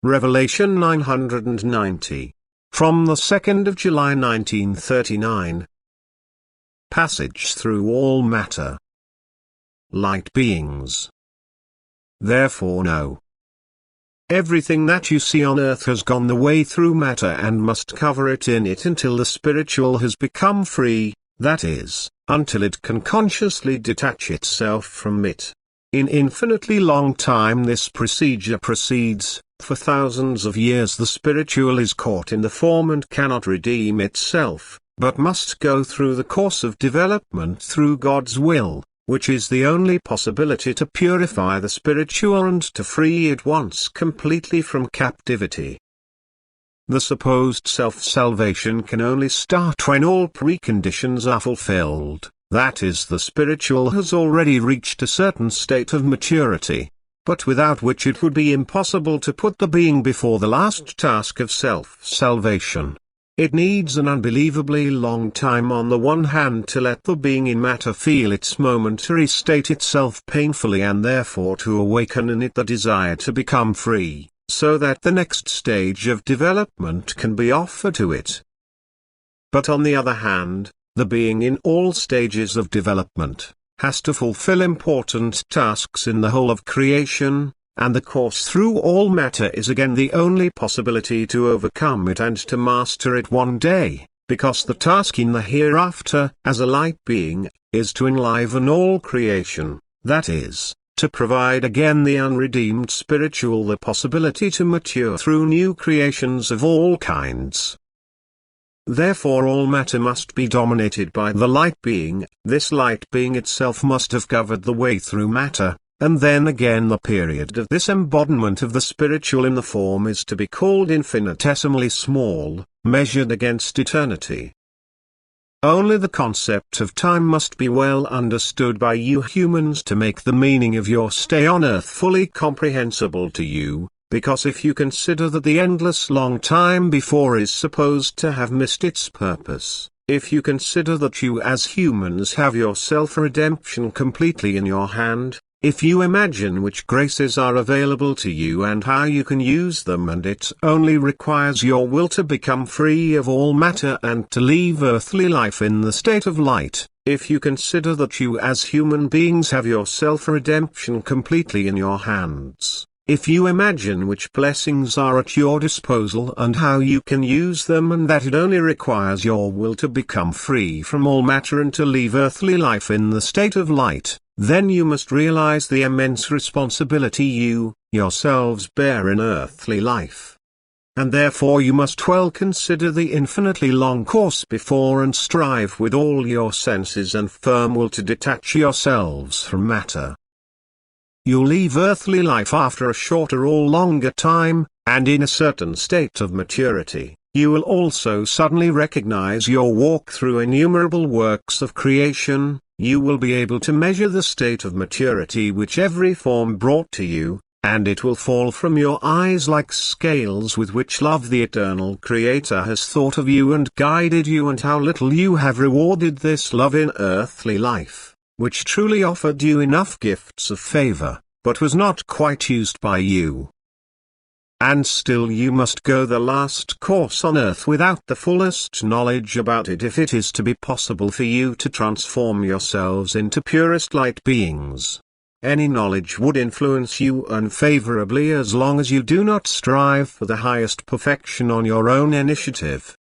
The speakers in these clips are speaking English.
Revelation 990. From the 2nd of July 1939. Passage through all matter. Light beings. Therefore know. Everything that you see on earth has gone the way through matter and must cover it in it until the spiritual has become free, that is, until it can consciously detach itself from it. In infinitely long time this procedure proceeds. For thousands of years the spiritual is caught in the form and cannot redeem itself, but must go through the course of development through God's will, which is the only possibility to purify the spiritual and to free it once completely from captivity. The supposed self-salvation can only start when all preconditions are fulfilled, that is, the spiritual has already reached a certain state of maturity, but without which it would be impossible to put the being before the last task of self-salvation. It needs an unbelievably long time on the one hand to let the being in matter feel its momentary state itself painfully and therefore to awaken in it the desire to become free, so that the next stage of development can be offered to it. But on the other hand, the being in all stages of development has to fulfill important tasks in the whole of creation, and the course through all matter is again the only possibility to overcome it and to master it one day, because the task in the hereafter, as a light being, is to enliven all creation, that is, to provide again the unredeemed spiritual the possibility to mature through new creations of all kinds. Therefore all matter must be dominated by the light being, this light being itself must have covered the way through matter, and then again the period of this embodiment of the spiritual in the form is to be called infinitesimally small, measured against eternity. Only the concept of time must be well understood by you humans to make the meaning of your stay on earth fully comprehensible to you. Because if you consider that the endless long time before is supposed to have missed its purpose, if you consider that you as humans have your self-redemption completely in your hand, if you imagine which graces are available to you and how you can use them, and it only requires your will to become free of all matter and to leave earthly life in the state of light, if you consider that you as human beings have your self-redemption completely in your hands, if you imagine which blessings are at your disposal and how you can use them, and that it only requires your will to become free from all matter and to leave earthly life in the state of light, then you must realize the immense responsibility you, yourselves, bear in earthly life. And therefore you must well consider the infinitely long course before and strive with all your senses and firm will to detach yourselves from matter. You'll leave earthly life after a shorter or longer time, and in a certain state of maturity, you will also suddenly recognize your walk through innumerable works of creation. You will be able to measure the state of maturity which every form brought to you, and it will fall from your eyes like scales with which love the eternal Creator has thought of you and guided you, and how little you have rewarded this love in earthly life, which truly offered you enough gifts of favor, but was not quite used by you. And still you must go the last course on earth without the fullest knowledge about it if it is to be possible for you to transform yourselves into purest light beings. Any knowledge would influence you unfavorably as long as you do not strive for the highest perfection on your own initiative.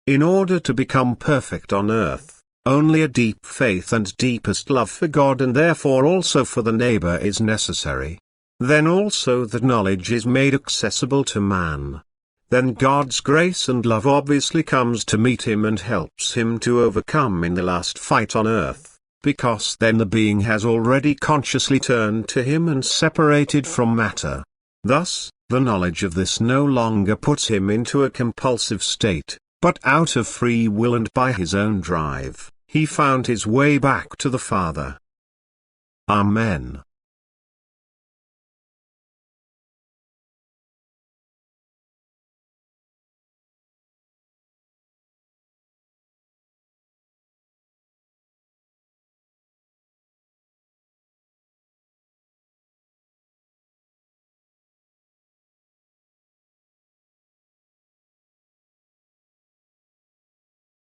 In order to become perfect on earth, only a deep faith and deepest love for God and therefore also for the neighbor is necessary. Then also that knowledge is made accessible to man. Then God's grace and love obviously comes to meet him and helps him to overcome in the last fight on earth, because then the being has already consciously turned to him and separated from matter. Thus, the knowledge of this no longer puts him into a compulsive state, but out of free will and by his own drive, he found his way back to the Father. Amen.